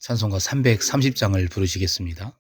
찬송가 330장을 부르시겠습니다.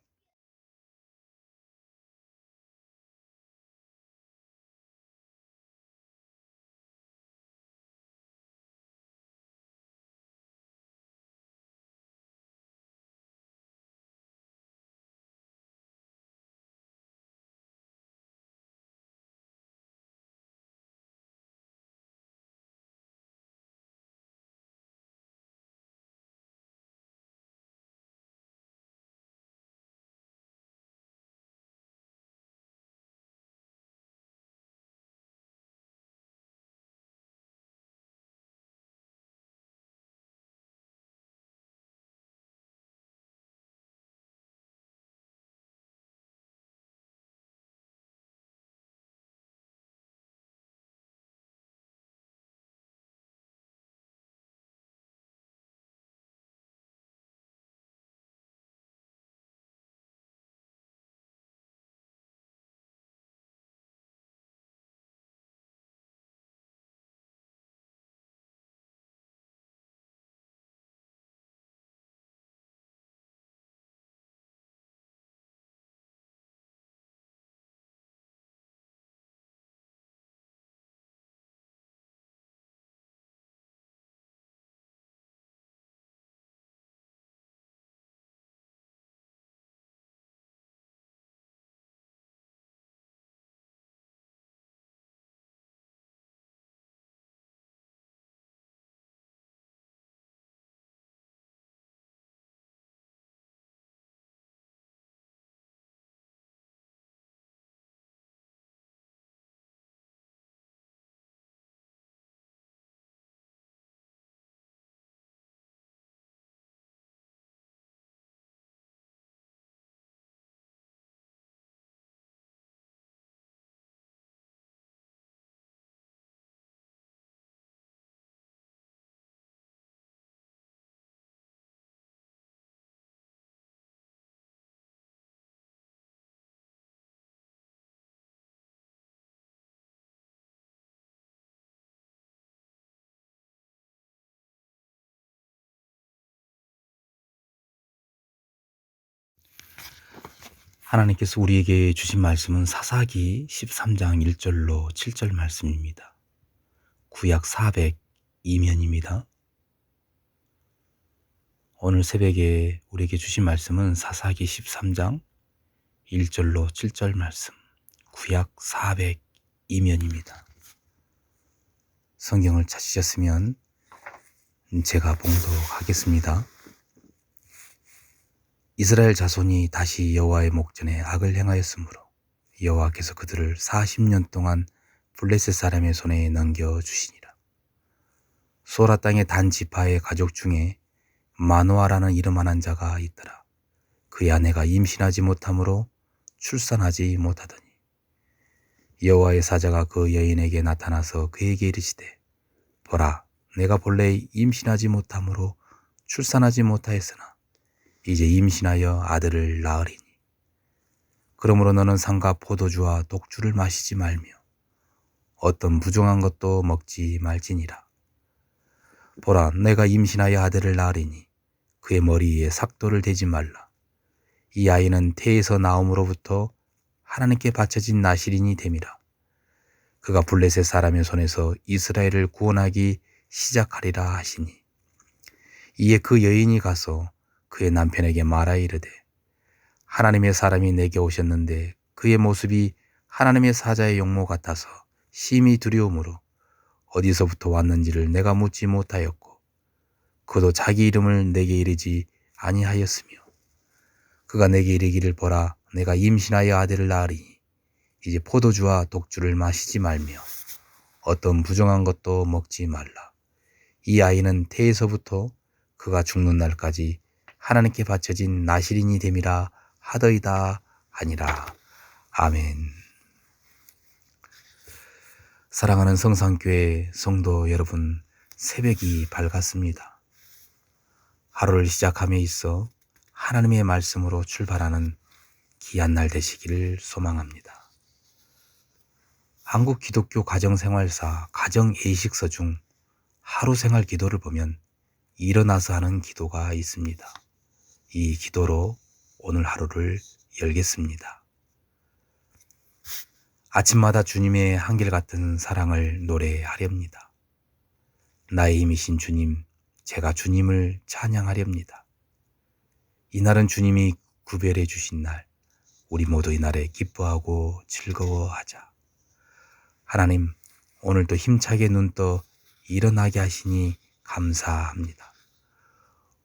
하나님께서 우리에게 주신 말씀은 사사기 13장 1절로 7절 말씀입니다. 구약 402면입니다. 오늘 새벽에 우리에게 주신 말씀은 사사기 13장 1절로 7절 말씀, 구약 402면입니다. 성경을 찾으셨으면 제가 봉독하겠습니다. 이스라엘 자손이 다시 여호와의 목전에 악을 행하였으므로 여호와께서 그들을 40년 동안 블레셋 사람의 손에 넘겨주시니라. 소라 땅의 단 지파의 가족 중에 마노아라는 이름만한 자가 있더라. 그의 아내가 임신하지 못하므로 출산하지 못하더니 여호와의 사자가 그 여인에게 나타나서 그에게 이르시되, 보라, 내가 본래 임신하지 못하므로 출산하지 못하였으나 이제 임신하여 아들을 낳으리니 그러므로 너는 상과 포도주와 독주를 마시지 말며 어떤 부정한 것도 먹지 말지니라. 보라, 내가 임신하여 아들을 낳으리니 그의 머리에 삭도를 대지 말라. 이 아이는 태에서 나옴으로부터 하나님께 바쳐진 나실인이 됨이라. 그가 블레셋 사람의 손에서 이스라엘을 구원하기 시작하리라 하시니, 이에 그 여인이 가서 그의 남편에게 말하 이르되, 하나님의 사람이 내게 오셨는데 그의 모습이 하나님의 사자의 용모 같아서 심히 두려움으로 어디서부터 왔는지를 내가 묻지 못하였고 그도 자기 이름을 내게 이르지 아니하였으며, 그가 내게 이르기를, 보라, 내가 임신하여 아들을 낳으리니 이제 포도주와 독주를 마시지 말며 어떤 부정한 것도 먹지 말라. 이 아이는 태에서부터 그가 죽는 날까지 하나님께 바쳐진 나실인이 됨이라 하더이다 하니라. 아멘. 사랑하는 성산교회 성도 여러분, 새벽이 밝았습니다. 하루를 시작함에 있어 하나님의 말씀으로 출발하는 귀한 날 되시기를 소망합니다. 한국 기독교 가정생활사 가정예식서 중 하루생활 기도를 보면 일어나서 하는 기도가 있습니다. 이 기도로 오늘 하루를 열겠습니다. 아침마다 주님의 한결같은 사랑을 노래하렵니다. 나의 힘이신 주님, 제가 주님을 찬양하렵니다. 이날은 주님이 구별해 주신 날, 우리 모두 이날에 기뻐하고 즐거워하자. 하나님, 오늘도 힘차게 눈 떠 일어나게 하시니 감사합니다.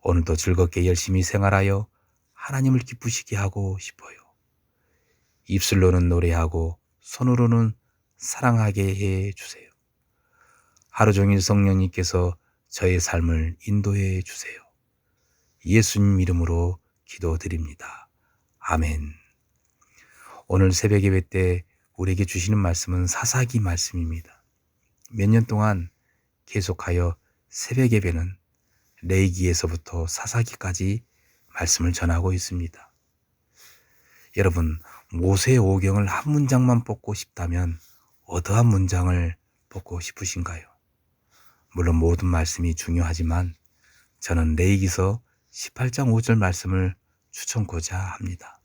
오늘도 즐겁게 열심히 생활하여 하나님을 기쁘시게 하고 싶어요. 입술로는 노래하고 손으로는 사랑하게 해 주세요. 하루 종일 성령님께서 저의 삶을 인도해 주세요. 예수님 이름으로 기도드립니다. 아멘. 오늘 새벽 예배 때 우리에게 주시는 말씀은 사사기 말씀입니다. 몇 년 동안 계속하여 새벽 예배는 레위기에서부터 사사기까지 말씀을 전하고 있습니다. 여러분, 모세 오경을 한 문장만 뽑고 싶다면 어떠한 문장을 뽑고 싶으신가요? 물론 모든 말씀이 중요하지만 저는 레위기서 18장 5절 말씀을 추천코자 합니다.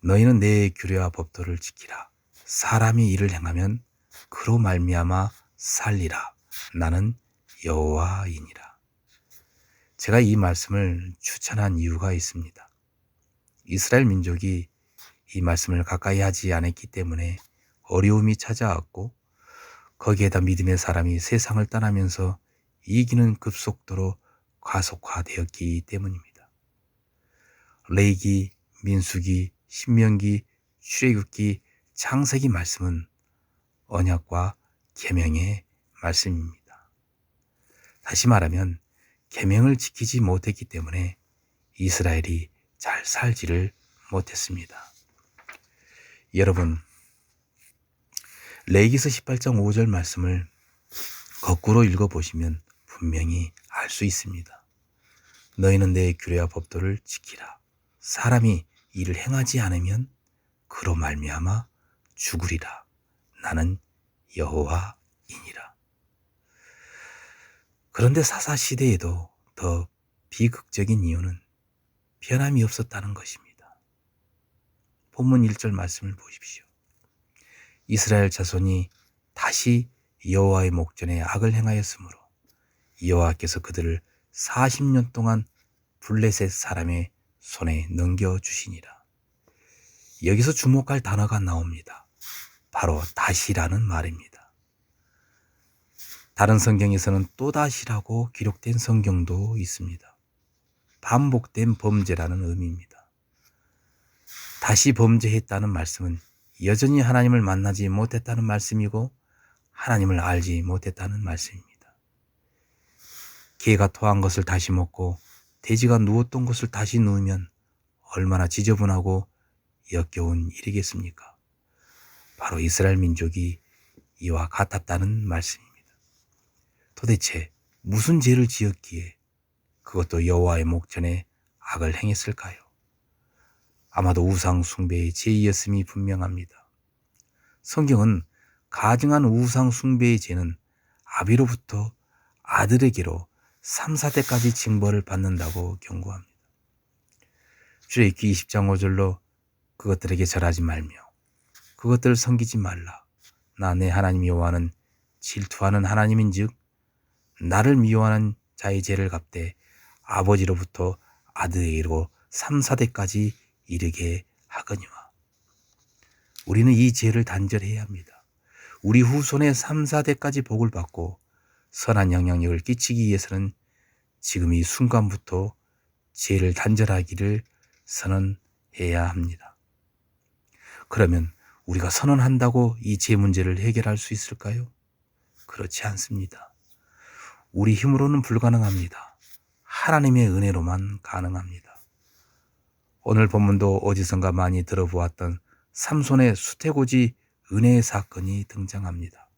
너희는 내 규례와 법도를 지키라. 사람이 이를 행하면 그로 말미암아 살리라. 나는 여호와이니라. 제가 이 말씀을 추천한 이유가 있습니다. 이스라엘 민족이 이 말씀을 가까이 하지 않았기 때문에 어려움이 찾아왔고 거기에다 믿음의 사람이 세상을 떠나면서 이기는 급속도로 가속화되었기 때문입니다. 레위기, 민수기, 신명기, 출애굽기, 창세기 말씀은 언약과 계명의 말씀입니다. 다시 말하면 계명을 지키지 못했기 때문에 이스라엘이 잘 살지를 못했습니다. 여러분, 레위기서 18장 5절 말씀을 거꾸로 읽어보시면 분명히 알 수 있습니다. 너희는 내 규례와 법도를 지키라. 사람이 이를 행하지 않으면 그로 말미암아 죽으리라. 나는 여호와이니라. 그런데 사사시대에도 더 비극적인 이유는 변함이 없었다는 것입니다. 본문 1절 말씀을 보십시오. 이스라엘 자손이 다시 여호와의 목전에 악을 행하였으므로 여호와께서 그들을 40년 동안 블레셋 사람의 손에 넘겨주시니라. 여기서 주목할 단어가 나옵니다. 바로 다시라는 말입니다. 다른 성경에서는 또다시라고 기록된 성경도 있습니다. 반복된 범죄라는 의미입니다. 다시 범죄했다는 말씀은 여전히 하나님을 만나지 못했다는 말씀이고 하나님을 알지 못했다는 말씀입니다. 개가 토한 것을 다시 먹고 돼지가 누웠던 곳을 다시 누우면 얼마나 지저분하고 역겨운 일이겠습니까? 바로 이스라엘 민족이 이와 같았다는 말씀입니다. 도대체 무슨 죄를 지었기에 그것도 여호와의 목전에 악을 행했을까요? 아마도 우상 숭배의 죄이었음이 분명합니다. 성경은 가증한 우상 숭배의 죄는 아비로부터 아들에게로 3, 4대까지 징벌을 받는다고 경고합니다. 출애굽기 20장 5절로 그것들에게 절하지 말며 그것들을 섬기지 말라. 나 내 하나님 여호와는 질투하는 하나님인즉 나를 미워하는 자의 죄를 갚되 아버지로부터 아들에게로 3, 4대까지 이르게 하거니와. 우리는 이 죄를 단절해야 합니다. 우리 후손의 3, 4대까지 복을 받고 선한 영향력을 끼치기 위해서는 지금 이 순간부터 죄를 단절하기를 선언해야 합니다. 그러면 우리가 선언한다고 이 죄 문제를 해결할 수 있을까요? 그렇지 않습니다. 우리 힘으로는 불가능합니다. 하나님의 은혜로만 가능합니다. 오늘 본문도 어디선가 많이 들어보았던 삼손의 수태고지 은혜의 사건이 등장합니다.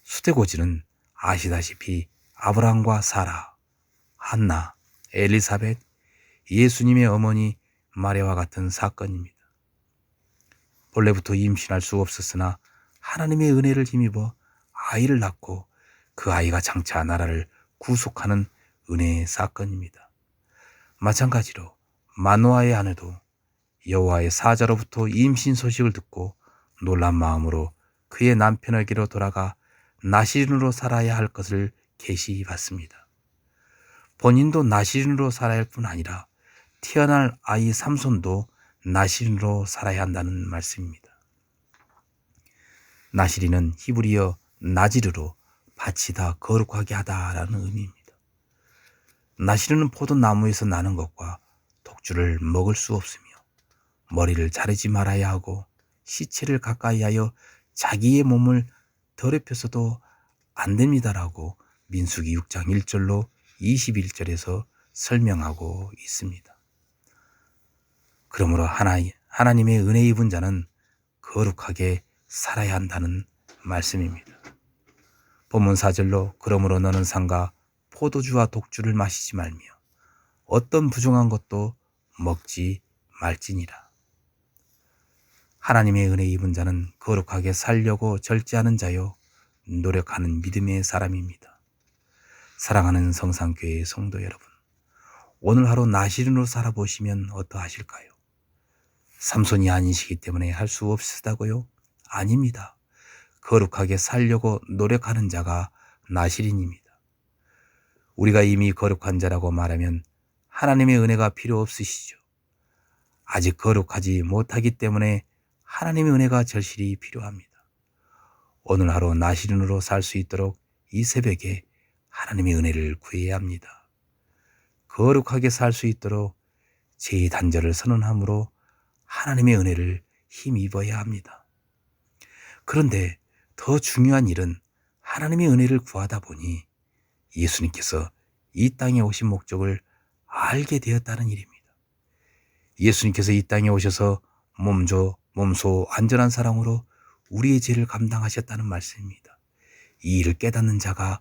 수태고지는 아시다시피 아브라함과 사라, 한나, 엘리사벳, 예수님의 어머니 마리아와 같은 사건입니다. 본래부터 임신할 수 없었으나 하나님의 은혜를 힘입어 아이를 낳고 그 아이가 장차 나라를 구속하는 은혜의 사건입니다. 마찬가지로 마노아의 아내도 여호와의 사자로부터 임신 소식을 듣고 놀란 마음으로 그의 남편에게로 돌아가 나시린으로 살아야 할 것을 계시받습니다. 본인도 나시린으로 살아야 할 뿐 아니라 태어날 아이 삼손도 나시린으로 살아야 한다는 말씀입니다. 나시린은 히브리어 나지르로 바치다, 거룩하게 하다라는 의미입니다. 나시린은 포도나무에서 나는 것과 독주를 먹을 수 없으며 머리를 자르지 말아야 하고 시체를 가까이 하여 자기의 몸을 더럽혀서도 안 됩니다라고 민수기 6장 1절로 21절에서 설명하고 있습니다. 그러므로 하나님의 은혜 입은 자는 거룩하게 살아야 한다는 말씀입니다. 본문 4절로 그러므로 너는 삼가 포도주와 독주를 마시지 말며 어떤 부정한 것도 먹지 말지니라. 하나님의 은혜 입은 자는 거룩하게 살려고 절제하는 자요 노력하는 믿음의 사람입니다. 사랑하는 성산교회의 성도 여러분, 오늘 하루 나시린으로 살아보시면 어떠하실까요? 삼손이 아니시기 때문에 할 수 없으시다고요? 아닙니다. 거룩하게 살려고 노력하는 자가 나시린입니다. 우리가 이미 거룩한 자라고 말하면 하나님의 은혜가 필요 없으시죠. 아직 거룩하지 못하기 때문에 하나님의 은혜가 절실히 필요합니다. 오늘 하루 나시린으로 살 수 있도록 이 새벽에 하나님의 은혜를 구해야 합니다. 거룩하게 살 수 있도록 제 단절을 선언함으로 하나님의 은혜를 힘입어야 합니다. 그런데 더 중요한 일은 하나님의 은혜를 구하다 보니 예수님께서 이 땅에 오신 목적을 알게 되었다는 일입니다. 예수님께서 이 땅에 오셔서 몸소 안전한 사랑으로 우리의 죄를 감당하셨다는 말씀입니다. 이 일을 깨닫는 자가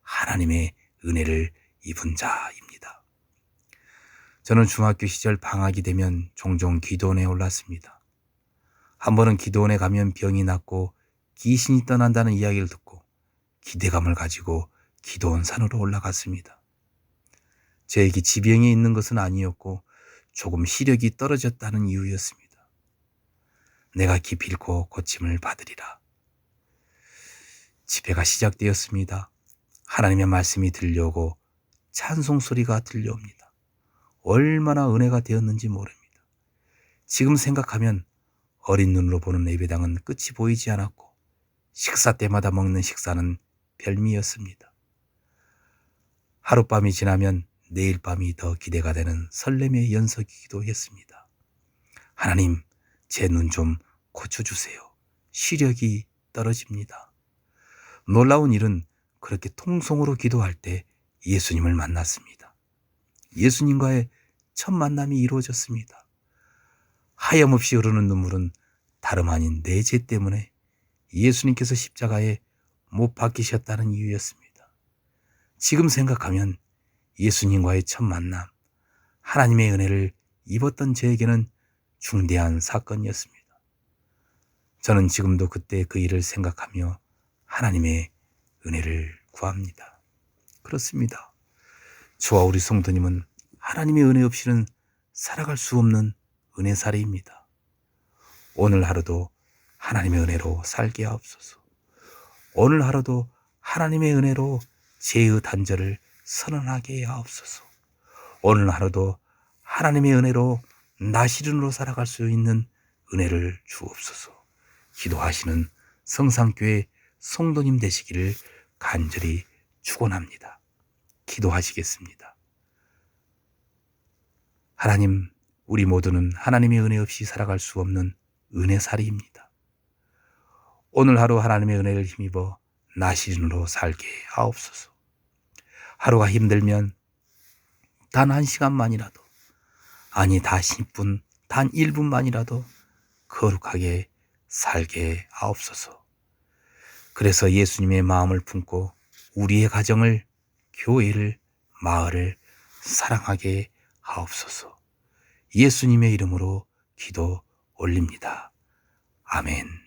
하나님의 은혜를 입은 자입니다. 저는 중학교 시절 방학이 되면 종종 기도원에 올랐습니다. 한 번은 기도원에 가면 병이 낫고 귀신이 떠난다는 이야기를 듣고 기대감을 가지고 기도원 산으로 올라갔습니다. 저에게 지병이 있는 것은 아니었고 조금 시력이 떨어졌다는 이유였습니다. 내가 기필코 고침을 받으리라. 집회가 시작되었습니다. 하나님의 말씀이 들려오고 찬송 소리가 들려옵니다. 얼마나 은혜가 되었는지 모릅니다. 지금 생각하면 어린 눈으로 보는 예배당은 끝이 보이지 않았고 식사 때마다 먹는 식사는 별미였습니다. 하룻밤이 지나면 내일 밤이 더 기대가 되는 설렘의 연석이기도 했습니다. 하나님, 제 눈 좀 고쳐주세요. 시력이 떨어집니다. 놀라운 일은 그렇게 통성으로 기도할 때 예수님을 만났습니다. 예수님과의 첫 만남이 이루어졌습니다. 하염없이 흐르는 눈물은 다름 아닌 내 죄 때문에 예수님께서 십자가에 못 박히셨다는 이유였습니다. 지금 생각하면 예수님과의 첫 만남, 하나님의 은혜를 입었던 저에게는 중대한 사건이었습니다. 저는 지금도 그때 그 일을 생각하며 하나님의 은혜를 구합니다. 그렇습니다. 저와 우리 성도님은 하나님의 은혜 없이는 살아갈 수 없는 은혜살이입니다. 오늘 하루도 하나님의 은혜로 살게 하옵소서. 오늘 하루도 하나님의 은혜로 죄의 단절을 선언하게 하옵소서. 오늘 하루도 하나님의 은혜로 나시린으로 살아갈 수 있는 은혜를 주옵소서. 기도하시는 성산교회 성도님 되시기를 간절히 축원합니다. 기도하시겠습니다. 하나님, 우리 모두는 하나님의 은혜 없이 살아갈 수 없는 은혜살이입니다. 오늘 하루 하나님의 은혜를 힘입어 나시린으로 살게 하옵소서. 하루가 힘들면 단 1시간만이라도, 아니 다 10분, 단 1분만이라도 거룩하게 살게 하옵소서. 그래서 예수님의 마음을 품고 우리의 가정을, 교회를, 마을을 사랑하게 하옵소서. 예수님의 이름으로 기도 올립니다. 아멘.